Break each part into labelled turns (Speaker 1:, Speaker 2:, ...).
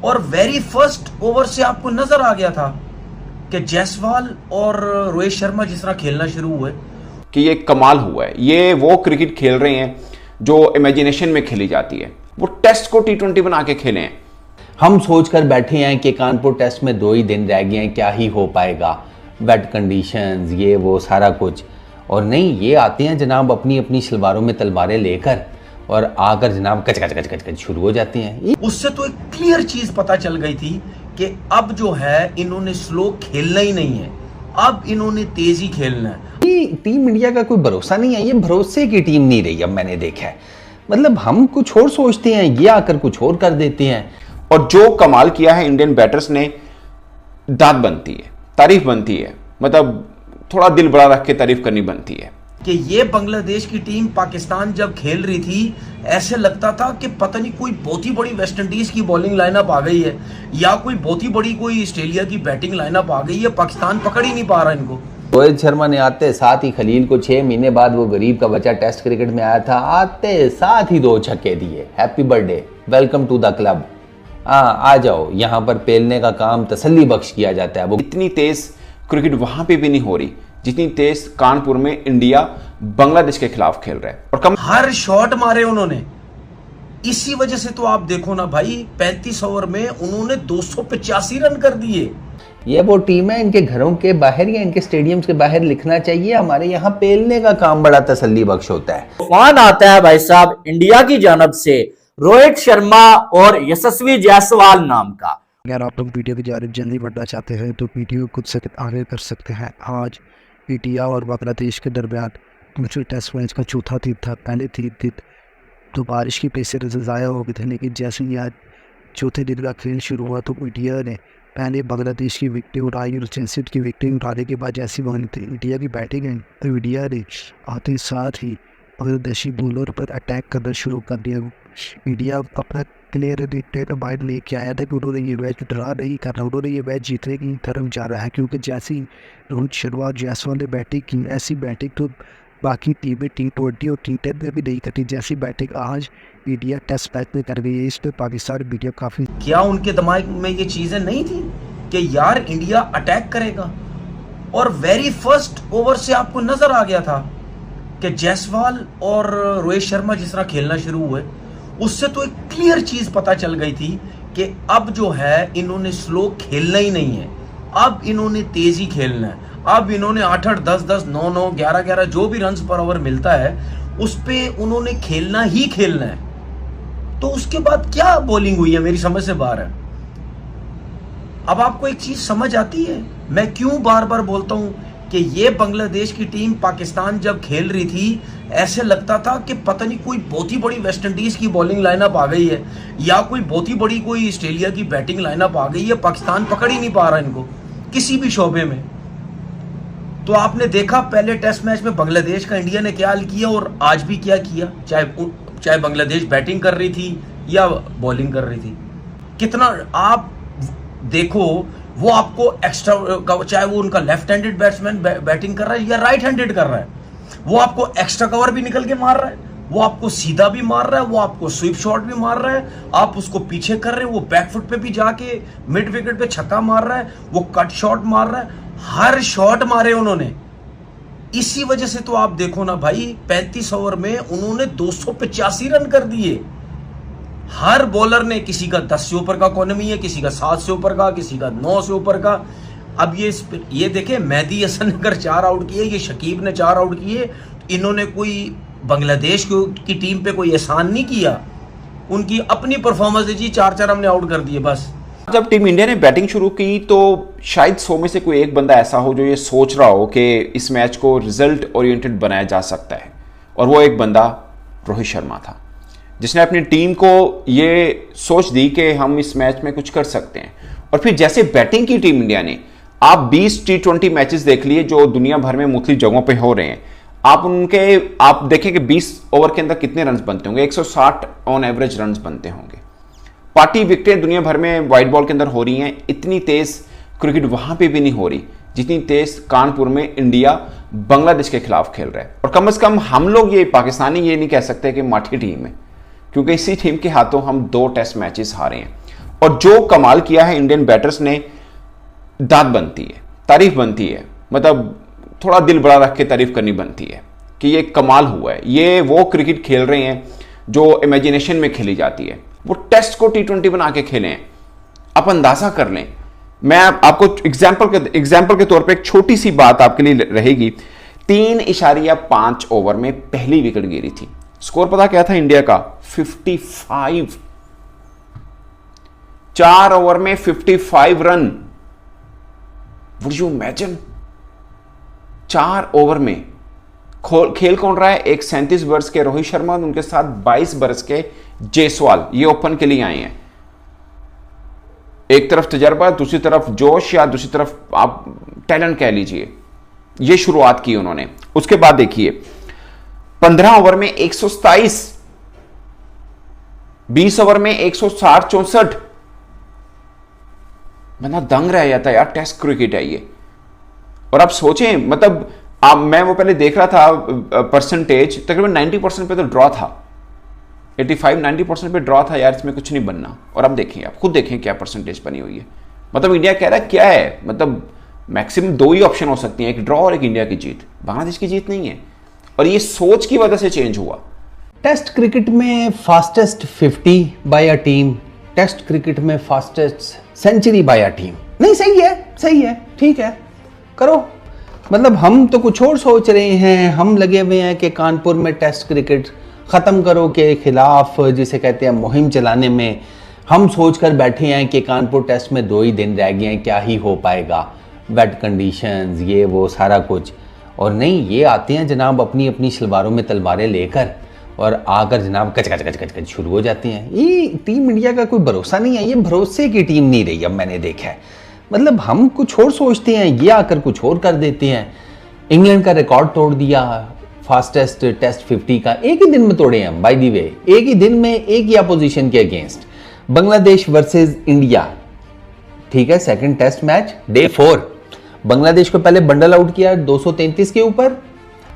Speaker 1: और very first over से आपको नजर आ गया था कि जायसवाल और रोहित शर्मा जिस तरह खेलना शुरू हुए
Speaker 2: कि ये कमाल हुआ है। ये वो क्रिकेट खेल रहे हैं जो इमेजिनेशन में खेली जाती है। वो टेस्ट को T20 बना के खेले हैं।
Speaker 3: हम सोचकर बैठे हैं कि कानपुर टेस्ट में 2 ही दिन रह गए हैं, क्या ही हो पाएगा, वेट कंडीशंस, ये वो सारा कुछ। और नहीं, ये आते हैं जनाब अपनी अपनी शलवारों में तलवारें लेकर और आकर जनाब कच कच कच कच कच शुरू हो जाती हैं।
Speaker 1: उससे तो एक क्लियर चीज पता चल गई थी कि अब जो है इन्होंने स्लो खेलना ही नहीं है, अब इन्होंने तेजी खेलना है।
Speaker 3: टीम इंडिया का कोई भरोसा नहीं है, ये भरोसे की टीम नहीं रही। अब मैंने देखा है, मतलब हम कुछ और सोचते हैं, ये आकर कुछ और कर देते हैं।
Speaker 2: और जो कमाल किया है इंडियन बैटर्स ने, दाद बनती है, तारीफ बनती है, मतलब थोड़ा दिल बड़ा रख के तारीफ करनी बनती है
Speaker 1: कि ये बांग्लादेश की टीम पाकिस्तान जब खेल रही थी ऐसे लगता था कि पता नहीं कोई बहुत ही बड़ी वेस्ट इंडीज की बॉलिंग लाइनअप आ गई है या कोई बहुत ही बड़ी कोई ऑस्ट्रेलिया की बैटिंग लाइनअप आ गई है, पाकिस्तान पकड़ ही नहीं पा रहा इनको।
Speaker 3: रोहित शर्मा ने आते साथ ही खलील को 6 महीने बाद, वो गरीब का बच्चा टेस्ट क्रिकेट में आया था, आते साथ ही 2 छक्के दिए। Happy birthday, welcome to the club. आ जाओ, यहाँ पर पेलने का काम तसल्ली बख्श किया जाता है। वो
Speaker 2: इतनी तेज क्रिकेट वहां पे भी नहीं हो रही जितनी तेज कानपुर में इंडिया बांग्लादेश के खिलाफ खेल रहा है। और
Speaker 1: हर शॉट मारे उन्होंने, इसी वजह से तो आप देखो ना भाई, 35 ओवर में उन्होंने 285 रन कर दिए।
Speaker 3: ये वो टीम है, इनके घरों के बाहर या इनके स्टेडियम्स के बाहर लिखना चाहिए, हमारे यहाँ पेलने का काम बड़ा तसल्ली बख्श होता है।
Speaker 4: तूफान आता है भाई साहब इंडिया की जानब से, रोहित शर्मा और यशस्वी जायसवाल नाम का।
Speaker 5: अगर आप लोग वीडियो की जानब जल्दी बढ़ना चाहते हैं तो वीडियो खुद से आगे कर सकते हैं। आज इंडिया और बांग्लादेश के दरमियान दूसरे टेस्ट मैच का चौथा दिन था। पहले 3 दिन तो बारिश की वजह से ज़ाया हो गए थे, लेकिन जैसे ही आज चौथे दिन का खेल शुरू हुआ तो इंडिया ने पहले बांग्लादेश की विकेट उड़ाई और 66 की विकेट उठाने के बाद जैसी इंडिया की बैटिंग है तो इंडिया ने आते साथ ही बांग्लादेशी बॉलर पर अटैक करना शुरू कर दिया। इंडिया अपना क्लियर माइंड लेके आया था कि उन्होंने ये मैच ड्रा नहीं करना, उन्होंने ये मैच जीतने की तरफ जा रहा है, क्योंकि जैसे ही रोहित शर्मा और जायसवाल ने बैटिंग की, ऐसी बैटिंग तो बाकी टीमें T20 और T10 में भी नहीं करती जैसी बैटिंग आज इंडिया टेस्ट मैच में कर गई है। इस पर पाकिस्तान मीडिया काफ़ी,
Speaker 1: क्या उनके दिमाग में ये चीजें नहीं थी कि यार इंडिया अटैक करेगा? और वेरी फर्स्ट ओवर से आपको नजर आ गया था कि जायसवाल और रोहित शर्मा जिस तरह खेलना शुरू हुए, उससे तो एक क्लियर चीज पता चल गई थी कि अब जो है इन्होंने स्लो खेलना ही नहीं है, अब इन्होंने तेजी खेलना है। अब इन्होंने 8-8, 10-10, 9-9, 11-11 जो भी रन्स पर ओवर मिलता है उस पे उन्होंने खेलना ही खेलना है। तो उसके बाद क्या बॉलिंग हुई है मेरी समझ से बाहर है। अब आपको एक चीज समझ आती है, मैं क्यों बार बार बोलता हूं कि ये बांग्लादेश की टीम पाकिस्तान जब खेल रही थी ऐसे लगता था कि पता नहीं कोई बहुत ही बड़ी वेस्ट इंडीज की बॉलिंग लाइनअप आ गई है या कोई बहुत ही बड़ी कोई ऑस्ट्रेलिया की बैटिंग लाइनअप आ गई है, पाकिस्तान पकड़ ही नहीं पा रहा इनको किसी भी शोबे में। तो आपने देखा पहले टेस्ट मैच में बांग्लादेश का इंडिया ने क्या हाल किया और आज भी क्या किया, चाहे बांग्लादेश बैटिंग कर रही थी या बॉलिंग कर रही थी। कितना आप देखो, वो आपको एक्स्ट्रा, चाहे वो उनका लेफ्ट हैंडेड बैट्समैन बैटिंग कर रहा है या राइट हैंडेड कर रहा है, वो आपको एक्स्ट्रा कवर भी निकल के मार रहा है, वो आपको सीधा भी मार रहा है, वो आपको स्वीप शॉट भी मार रहा है, आप उसको पीछे कर रहे हैं, वो बैकफुट पे भी जाके मिड विकेट पे छक्का मार रहा है, वो कट शॉट मार रहा है, हर शॉट मारे उन्होंने। इसी वजह से तो आप देखो ना भाई, 35 ओवर में उन्होंने 285 रन कर दिए। हर बॉलर ने, किसी का 10 से ऊपर का इकोनॉमी है, किसी का 7 से ऊपर का, किसी का 9 से ऊपर का। अब ये देखे, मेहदी हसन ने अगर 4 आउट किए, ये शकीब ने 4 आउट किए, इन्होंने कोई बांग्लादेश की टीम पे कोई एहसान नहीं किया, उनकी अपनी परफॉर्मेंस है जी, 4-4 हमने आउट कर दिए बस।
Speaker 2: जब टीम इंडिया ने बैटिंग शुरू की तो शायद 100 में से कोई एक बंदा ऐसा हो जो ये सोच रहा हो कि इस मैच को रिजल्ट ओरिएंटेड बनाया जा सकता है, और वो एक बंदा रोहित शर्मा था, जिसने अपनी टीम को ये सोच दी कि हम इस मैच में कुछ कर सकते हैं। और फिर जैसे बैटिंग की टीम इंडिया ने, आप 20 T20 मैचेस देख लिए जो दुनिया भर में मुख्तलिफ जगहों पे हो रहे हैं, आप देखें कि 20 ओवर के अंदर कितने रन्स बनते होंगे, 160 ऑन एवरेज रन्स बनते होंगे। पार्टी विकेटें दुनिया भर में वाइट बॉल के अंदर हो रही हैं, इतनी तेज क्रिकेट वहां पे भी नहीं हो रही जितनी तेज कानपुर में इंडिया बांग्लादेश के खिलाफ खेल रहा है। और कम से कम हम लोग ये पाकिस्तानी ये नहीं कह सकते कि माठी टीम है, क्योंकि इसी टीम के हाथों हम 2 टेस्ट मैचेस हारे हैं। और जो कमाल किया है इंडियन बैटर्स ने, दाद बनती है, तारीफ बनती है, मतलब थोड़ा दिल बड़ा रख के तारीफ करनी बनती है कि ये कमाल हुआ है। ये वो क्रिकेट खेल रहे हैं जो इमेजिनेशन में खेली जाती है। वो टेस्ट को T20 बना के खेले हैं। आप अंदाजा कर लें। मैं आपको एग्जाम्पल के तौर पे एक छोटी सी बात आपके लिए रहेगी। 3.5 ओवर में पहली विकेट गिरी थी। स्कोर पता क्या था इंडिया का? 55। 4 ओवर में 55 run. Would you imagine? 4 over में खेल कौन रहा है? एक 37 वर्ष के रोहित शर्मा, उनके साथ 22 वर्ष के जायसवाल, ये ओपन के लिए आए हैं। एक तरफ तजर्बा, दूसरी तरफ जोश, या दूसरी तरफ आप टैलेंट कह लीजिए। ये शुरुआत की उन्होंने। उसके बाद देखिए 15 ओवर में 127, 20 ओवर में 160-64। बंदा दंग रह जाता है यार, टेस्ट क्रिकेट है ये। और आप सोचें, मतलब मैं वो पहले देख रहा था परसेंटेज, तकरीबन 90% पे तो ड्रॉ था। 85-90% पे ड्रॉ था यार, इसमें कुछ नहीं बनना। और अब देखें, आप खुद देखें क्या परसेंटेज बनी हुई है। मतलब इंडिया कह रहा है क्या है, मतलब मैक्सिमम 2 ही ऑप्शन हो सकती हैं, एक ड्रॉ और एक इंडिया की जीत। बांग्लादेश की जीत नहीं है। और ये सोच की वजह से चेंज हुआ।
Speaker 3: टेस्ट क्रिकेट में fastest 50 by a team, test cricket में fastest century by a team. नहीं, सही है, ठीक है, करो। मतलब हम तो कुछ और सोच रहे हैं। हम लगे हुए हैं कि कानपुर में टेस्ट क्रिकेट ख़त्म करो के खिलाफ, जिसे कहते हैं, मुहिम चलाने में। हम सोच कर बैठे हैं कि कानपुर टेस्ट में 2 ही दिन रह गए हैं, क्या ही हो पाएगा, वेट कंडीशंस, ये वो सारा कुछ। और नहीं, ये आते हैं जनाब अपनी अपनी शलवारों में तलवारें लेकर, और आकर जनाब कच कच कच कच कच शुरू हो जाती हैं। ये टीम इंडिया का कोई भरोसा नहीं है। ये भरोसे की टीम नहीं रही, अब मैंने देखा है। मतलब हम कुछ और सोचते हैं, ये आकर कुछ और कर देते हैं। इंग्लैंड का रिकॉर्ड तोड़ दिया फास्टेस्ट टेस्ट 50 का, एक ही दिन में तोड़े हैं बाय द वे, एक ही दिन में, एक ही अपोजिशन के अगेंस्ट। बांग्लादेश वर्सेस इंडिया, ठीक है, second test match day 4। Bangladesh को पहले बंडल आउट किया 233 के ऊपर,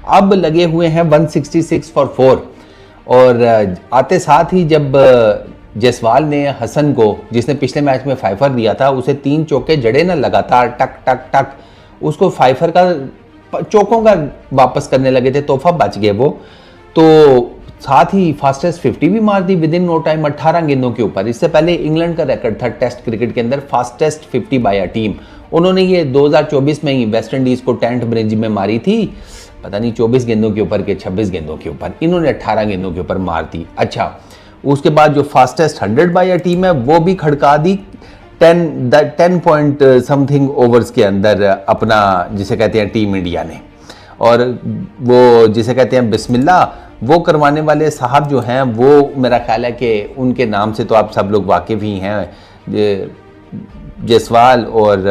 Speaker 3: अब लगे हुए हैं 166 फॉर 4। और आते साथ ही जब जायसवाल ने हसन को, जिसने पिछले मैच में फाइफर दिया था, उसे 3 चौके जड़े ना लगातार टक टक टक, उसको फाइफर का चौकों का वापस करने लगे थे, तोहफा बच गए वो। तो साथ ही फास्टेस्ट 50 भी मार दी विद इन नो टाइम 18 गेंदों के ऊपर। इससे पहले इंग्लैंड का रिकॉर्ड था टेस्ट क्रिकेट के अंदर फास्टेस्ट 50 बाय अ टीम। उन्होंने ये 2024 में ही वेस्ट इंडीज को टेंट ब्रिज में मारी थी, पता नहीं 24 गेंदों के ऊपर के 26 गेंदों के ऊपर, इन्होंने 18 गेंदों के ऊपर मार दी। अच्छा, उसके बाद जो फास्टेस्ट 100 बाय अ टीम है वो भी खड़का दी 10 पॉइंट समथिंग ओवर्स के अंदर अपना, जिसे कहते हैं, टीम इंडिया ने। और वो जिसे कहते हैं बिस्मिल्लाह, वो करवाने वाले साहब जो हैं, वो मेरा ख्याल है कि उनके नाम से तो आप सब लोग वाकिफ़ ही हैं, जायसवाल और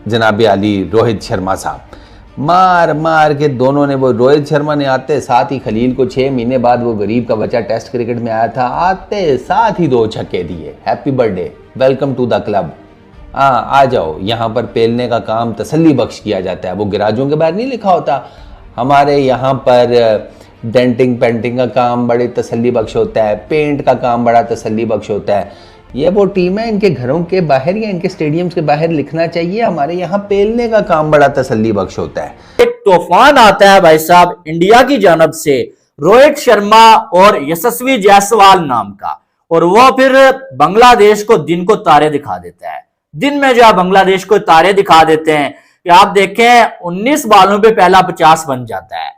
Speaker 3: जनाब आली रोहित शर्मा साहब। मार मार के दोनों ने, वो रोहित शर्मा ने आते साथ ही खलील को 6 महीने बाद, वो गरीब का बच्चा टेस्ट क्रिकेट में आया था, आते साथ ही 2 छक्के दिए। Happy birthday, welcome to the club. हाँ, आ जाओ, यहाँ पर पेलने का काम तसल्ली बख्श किया जाता है, वो गिराजों के बाहर नहीं लिखा होता। हमारे यहाँ पर डेंटिंग पेंटिंग का काम बड़े तसल्ली बख्श होता है, पेंट का काम बड़ा तसल्ली बख्श होता है। ये वो टीम है, इनके घरों के बाहर या इनके स्टेडियम्स के बाहर लिखना चाहिए, हमारे यहाँ पेलने का काम बड़ा तसल्ली बख्श होता है।
Speaker 4: एक तूफान आता है भाई साहब इंडिया की जानब से, रोहित शर्मा और यशस्वी जायसवाल नाम का, और वो फिर बांग्लादेश को दिन को तारे दिखा देता है। दिन में जो बांग्लादेश को तारे दिखा देते हैं कि आप देखें 19 बालों पे पहला 50 बन जाता है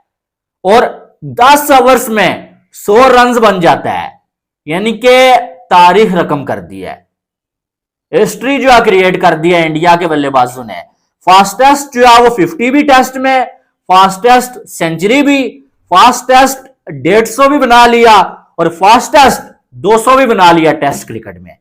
Speaker 4: और 10 ओवर्स में 100 रन बन जाता है, यानी कि तारीख रकम कर दी है, हिस्ट्री जो है क्रिएट कर दिया है इंडिया के बल्लेबाजों ने। फास्टेस्ट जो है वो 50 भी टेस्ट में, फास्टेस्ट सेंचुरी भी, फास्टेस्ट 150 भी बना लिया और फास्टेस्ट 200 भी बना लिया टेस्ट क्रिकेट में।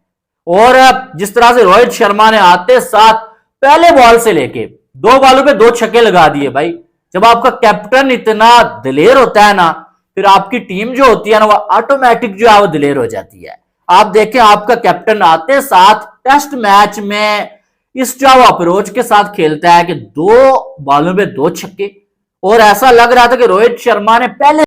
Speaker 4: और जिस तरह से रोहित शर्मा ने आते साथ पहले बॉल से लेके 2 बॉलों पे 2 छक्के लगा दिए। भाई, जब आपका कैप्टन इतना दिलेर होता है ना, फिर आपकी टीम जो होती है ना, वो ऑटोमेटिक जो है वो दिलेर हो जाती है। आप देखें, आपका कैप्टन आते साथ टेस्ट मैच में इस जो अप्रोच के साथ खेलता है कि 2 बॉलों पे 2 छक्के, और ऐसा लग रहा था कि रोहित शर्मा ने पहले